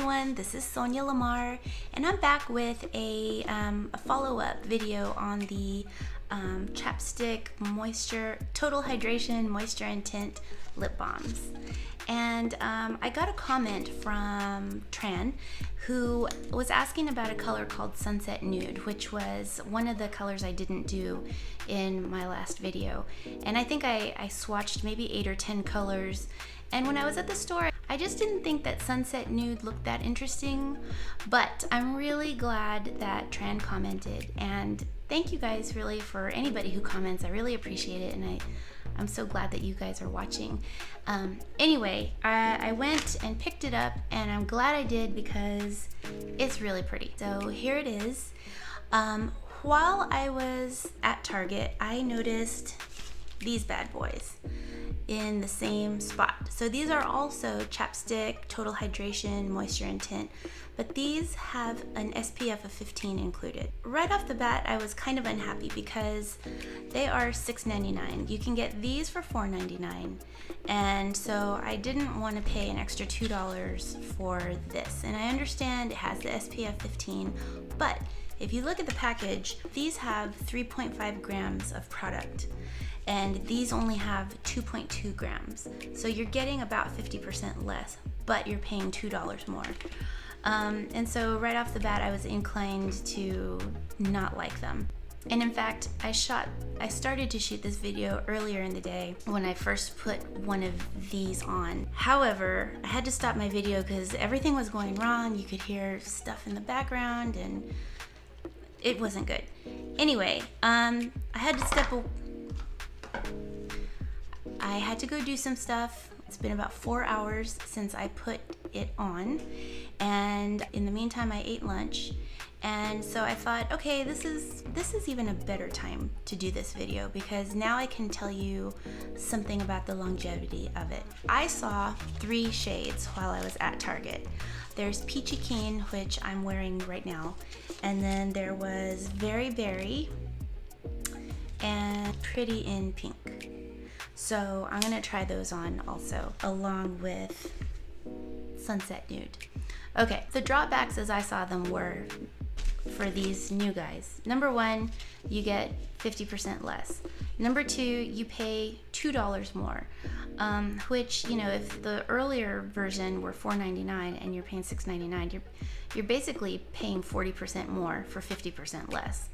everyone, this is Sonia Lamar, and I'm back with a follow-up video on the Chapstick Moisture Total Hydration Moisture and Tint Lip Balms. And I got a comment from Tran who was asking about a color called Sunset Nude, which was one of the colors I didn't do in my last video. And I think I swatched maybe 8 or 10 colors. And when I was at the store, I just didn't think that Sunset Nude looked that interesting, but I'm really glad that Tran commented, and thank you guys really for anybody who comments. I really appreciate it, and I'm so glad that you guys are watching. Anyway, I went and picked it up, and I'm glad I did because it's really pretty. So here it is. While I was at Target, I noticed these bad boys in the same spot. So these are also Chapstick Total Hydration Moisture and Tint, but these have an SPF of 15 included. Right off the bat, I was kind of unhappy because they are $6.99. You can get these for $4.99, and so I didn't want to pay an extra $2 for this. And I understand it has the SPF 15, but if you look at the package, these have 3.5 grams of product, and these only have 2.2 grams. So you're getting about 50% less, but you're paying $2 more. And so right off the bat, I was inclined to not like them. And in fact, I started to shoot this video earlier in the day when I first put one of these on. However, I had to stop my video because everything was going wrong. You could hear stuff in the background and it wasn't good. Anyway, I had to go do some stuff. It's been about 4 hours since I put it on, and in the meantime I ate lunch, and so I thought, okay, this is even a better time to do this video because now I can tell you something about the longevity of it. I saw 3 shades while I was at Target. There's Peachy Keen, which I'm wearing right now, and then there was Very Berry and Pretty in Pink. So I'm gonna try those on also, along with Sunset Nude. Okay, the drawbacks as I saw them were for these new guys. Number 1, you get 50% less. Number 2, you pay $2 more, which, you know, if the earlier version were $4.99 and you're paying $6.99, you're basically paying 40% more for 50% less.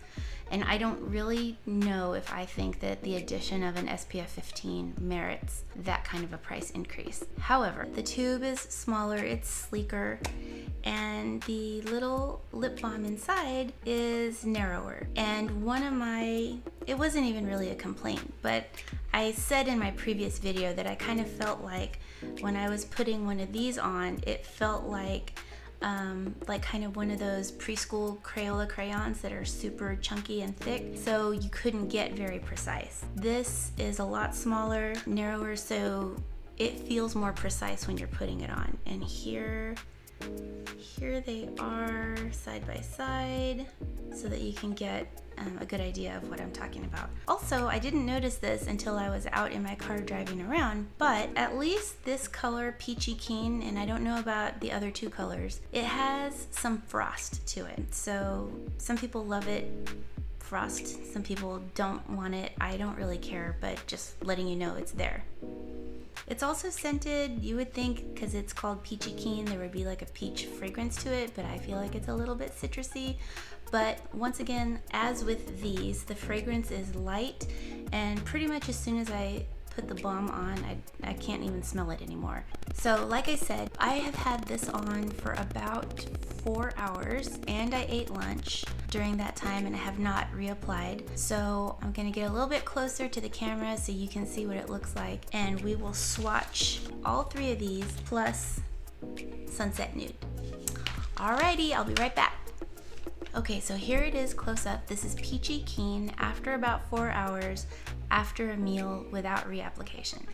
And I don't really know if I think that the addition of an SPF 15 merits that kind of a price increase. However, the tube is smaller, it's sleeker, and the little lip balm inside is narrower. And it wasn't even really a complaint, but I said in my previous video that I kind of felt like when I was putting one of these on, it felt like kind of one of those preschool Crayola crayons that are super chunky and thick, so you couldn't get very precise. This is a lot smaller, narrower, so it feels more precise when you're putting it on. And here they are side by side so that you can get a good idea of what I'm talking about. Also, I didn't notice this until I was out in my car driving around, but at least this color, Peachy Keen, and I don't know about the other 2 colors, it has some frost to it. So some people love it, frost, some people don't want it. I don't really care, but just letting you know it's there. It's also scented. You would think because it's called Peachy Keen there would be like a peach fragrance to it, but I feel like it's a little bit citrusy. But once again, as with these, the fragrance is light, and pretty much as soon as I put the balm on, I can't even smell it anymore. So like I said, I have had this on for about 4 hours, and I ate lunch during that time, and I have not reapplied. So I'm gonna get a little bit closer to the camera so you can see what it looks like, and we will swatch all 3 of these plus Sunset Nude. Alrighty, I'll be right back. Okay, so here it is close up. This is Peachy Keen after about 4 hours after a meal without reapplication.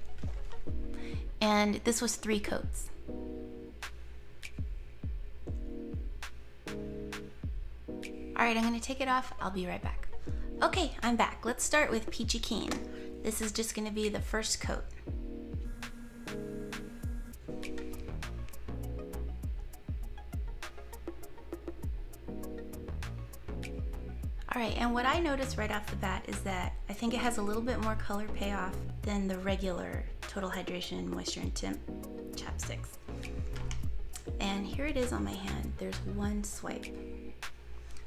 And this was 3 coats. All right, I'm gonna take it off. I'll be right back. Okay, I'm back. Let's start with Peachy Keen. This is just gonna be the first coat. All right, and what I noticed right off the bat is that I think it has a little bit more color payoff than the regular Total Hydration Moisture and Tint chapsticks. And here it is on my hand. There's one swipe.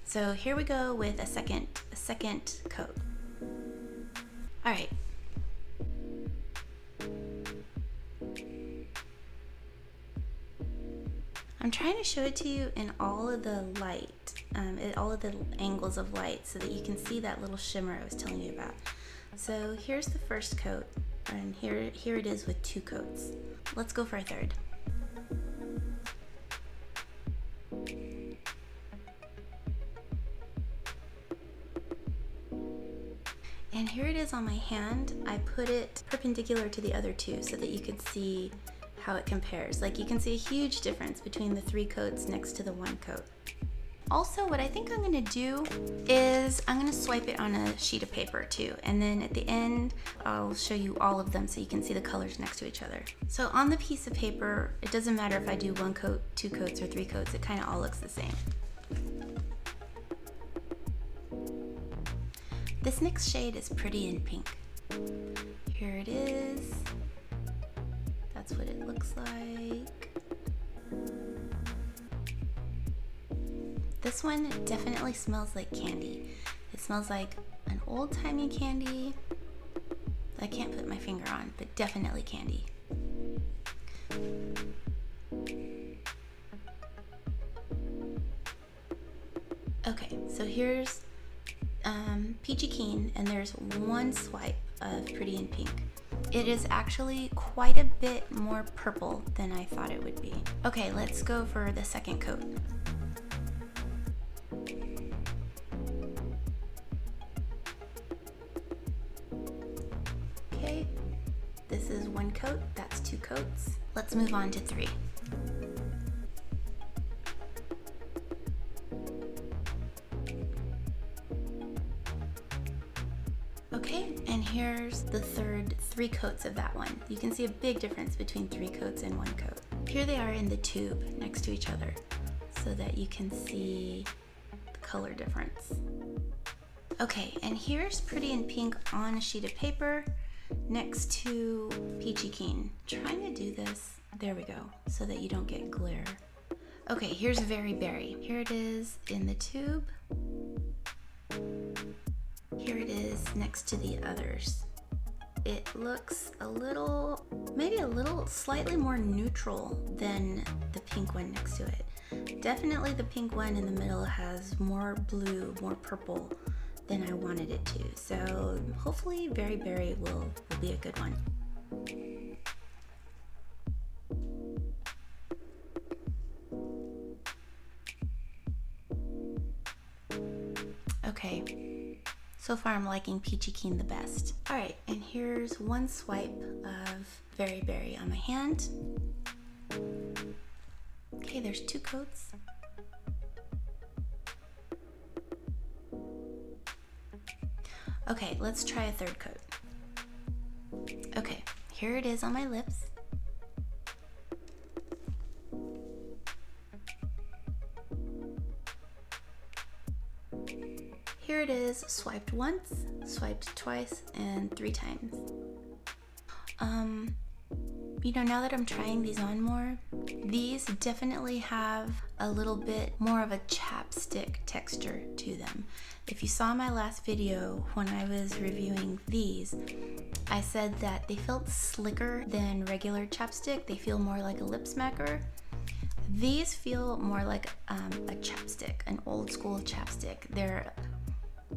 So here we go with a second coat. All right. I'm trying to show it to you in all of the light, all of the angles of light, so that you can see that little shimmer I was telling you about. So here's the first coat, and here it is with 2 coats. Let's go for a third. And here it is on my hand. I put it perpendicular to the other 2 so that you could see how it compares. Like, you can see a huge difference between the 3 coats next to the 1 coat. Also, what I think I'm gonna do is I'm gonna swipe it on a sheet of paper too, and then at the end I'll show you all of them so you can see the colors next to each other. So on the piece of paper, it doesn't matter if I do 1 coat, 2 coats, or 3 coats, it kind of all looks the same. This next shade is Pretty in Pink. Here it is. That's what it looks like. This one definitely smells like candy. It smells like an old-timey candy that I can't put my finger on, but definitely candy. Okay, so here's Peachy Keen, and there's 1 swipe of Pretty in Pink. It is actually quite a bit more purple than I thought it would be. Okay, let's go for the second coat. Okay, this is 1 coat, that's 2 coats. Let's move on to 3. Okay, and here's the third 3 coats of that one. You can see a big difference between 3 coats and 1 coat. Here they are in the tube next to each other so that you can see the color difference. Okay, and here's Pretty in Pink on a sheet of paper next to Peachy Keen. Trying to do this, there we go, so that you don't get glare. Okay, here's Very Berry. Here it is in the tube. Here it is next to the others. It looks a little, maybe a little slightly more neutral than the pink one next to it. Definitely the pink one in the middle has more blue, more purple than I wanted it to. So hopefully Very Berry will be a good one. Okay, so far I'm liking Peachy Keen the best. All right, and here's 1 swipe of Very Berry on my hand. Okay, there's 2 coats. Okay, let's try a 3rd coat. Okay, here it is on my lips. Here it is, swiped once, swiped twice, and 3 times. You know, now that I'm trying these on more, these definitely have a little bit more of a chapstick texture to them. If you saw my last video when I was reviewing these, I said that they felt slicker than regular chapstick. They feel more like a lip smacker. These feel more like a chapstick, an old school chapstick.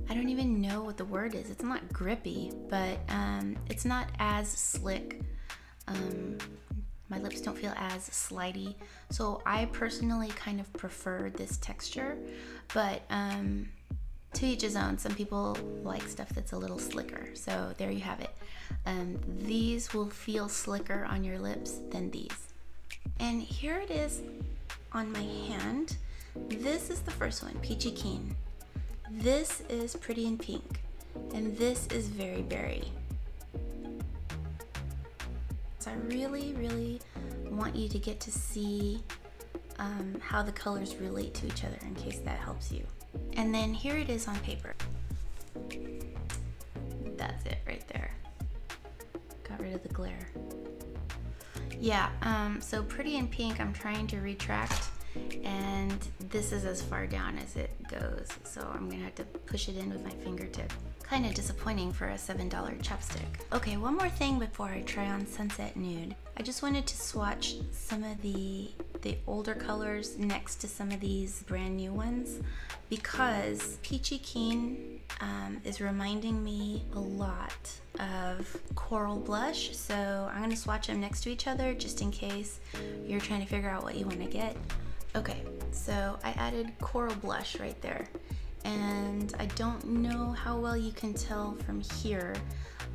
I don't even know what the word is. It's not grippy, but it's not as slick. My lips don't feel as slidey. So I personally kind of prefer this texture, but to each his own. Some people like stuff that's a little slicker. So there you have it. These will feel slicker on your lips than these. And here it is on my hand. This is the first one, Peachy Keen. This is Pretty in Pink, and this is Very Berry. So I really want you to get to see how the colors relate to each other, in case that helps you. And then here it is on paper. That's it right there. Got rid of the glare. Yeah, so Pretty in Pink I'm trying to retract, and this is as far down as it goes, so I'm gonna have to push it in with my fingertip. Kind of disappointing for a $7 chapstick. Okay, one more thing before I try on Sunset Nude. I just wanted to swatch some of the older colors next to some of these brand new ones, because Peachy Keen is reminding me a lot of Coral Blush, so I'm gonna swatch them next to each other just in case you're trying to figure out what you want to get. Okay, so I added Coral Blush right there, and I don't know how well you can tell from here,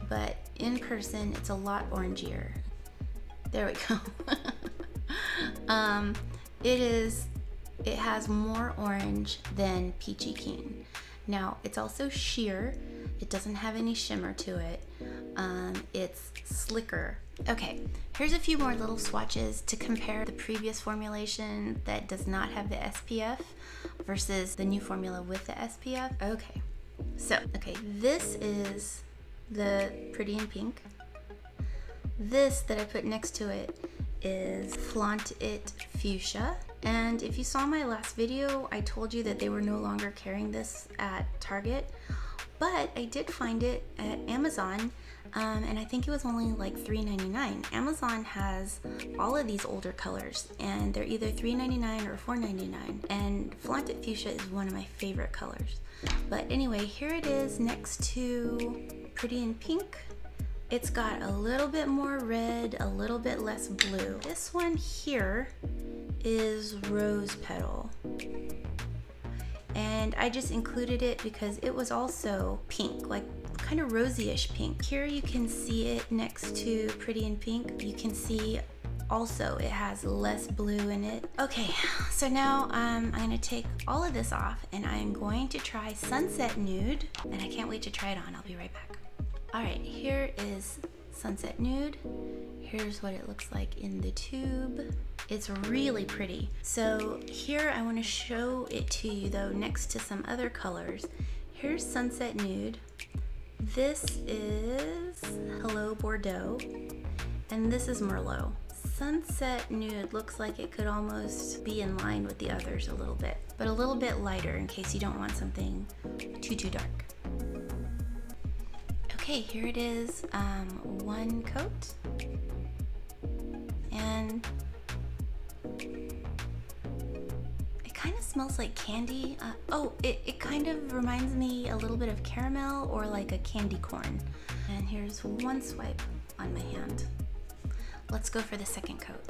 but in person it's a lot orangier. There we go. It has more orange than Peachy Keen. Now, it's also sheer. It doesn't have any shimmer to it. It's slicker. Okay, here's a few more little swatches to compare the previous formulation that does not have the SPF versus the new formula with the SPF. Okay, so, this is the Pretty in Pink. This that I put next to it is Flaunt It Fuchsia. And if you saw my last video, I told you that they were no longer carrying this at Target, but I did find it at Amazon, and I think it was only like $3.99. Amazon has all of these older colors, and they're either $3.99 or $4.99, and Flaunt It Fuchsia is one of my favorite colors. But anyway, here it is next to Pretty in Pink. It's got a little bit more red, a little bit less blue. This one here is Rose Petal. And I just included it because it was also pink, like kind of rosy-ish pink. Here you can see it next to Pretty in Pink. You can see also it has less blue in it. Okay, so now I'm gonna take all of this off and I'm going to try Sunset Nude, and I can't wait to try it on. I'll be right back. All right, here is Sunset Nude. Here's what it looks like in the tube. It's really pretty. So here I want to show it to you though next to some other colors. Here's Sunset Nude. This is Hello Bordeaux, and this is Merlot. Sunset Nude looks like it could almost be in line with the others a little bit, but a little bit lighter in case you don't want something too dark. Okay, here it is, one coat, and it kind of smells like candy. It kind of reminds me a little bit of caramel or like a candy corn. And here's one swipe on my hand. Let's go for the second coat.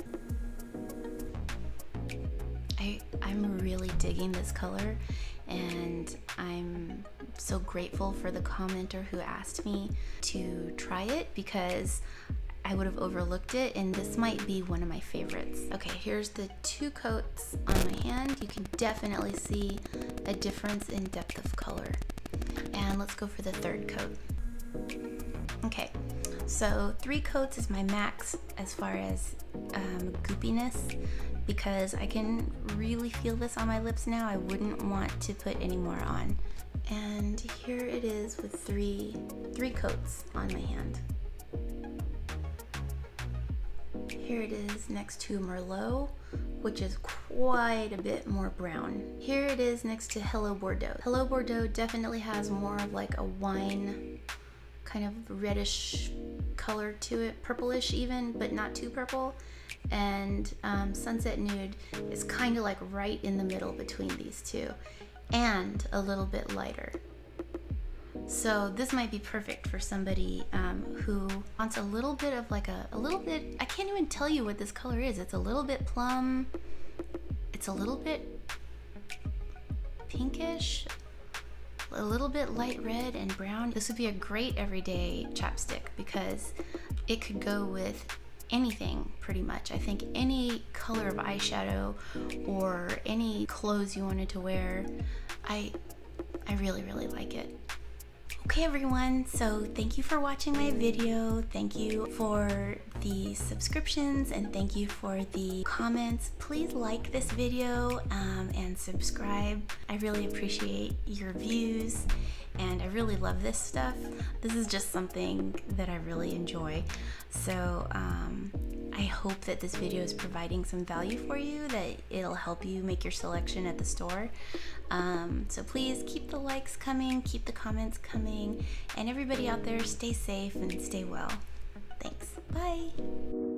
I'm really digging this color, and I'm so grateful for the commenter who asked me to try it because I would have overlooked it, and this might be one of my favorites. Okay, here's the two coats on my hand. You can definitely see a difference in depth of color. And let's go for the third coat. Okay, so 3 coats is my max as far as goopiness, because I can really feel this on my lips now. I wouldn't want to put any more on. And here it is with three coats on my hand. Here it is next to Merlot, which is quite a bit more brown. Here it is next to Hello Bordeaux. Hello Bordeaux definitely has more of like a wine, kind of reddish color to it, purplish even, but not too purple. And Sunset Nude is kind of like right in the middle between these two, and a little bit lighter. So this might be perfect for somebody who wants a little bit of like a little bit, I can't even tell you what this color is. It's a little bit plum, it's a little bit pinkish, a little bit light red and brown. This would be a great everyday chapstick because it could go with anything pretty much. I think any color of eyeshadow or any clothes you wanted to wear, I really like it. Okay everyone, so thank you for watching my video. Thank you for the subscriptions and thank you for the comments. Please like this video and subscribe. I really appreciate your views and I really love this stuff. This is just something that I really enjoy. So I hope that this video is providing some value for you, that it'll help you make your selection at the store. So please keep the likes coming, keep the comments coming, and everybody out there stay safe and stay well. Thanks. Bye.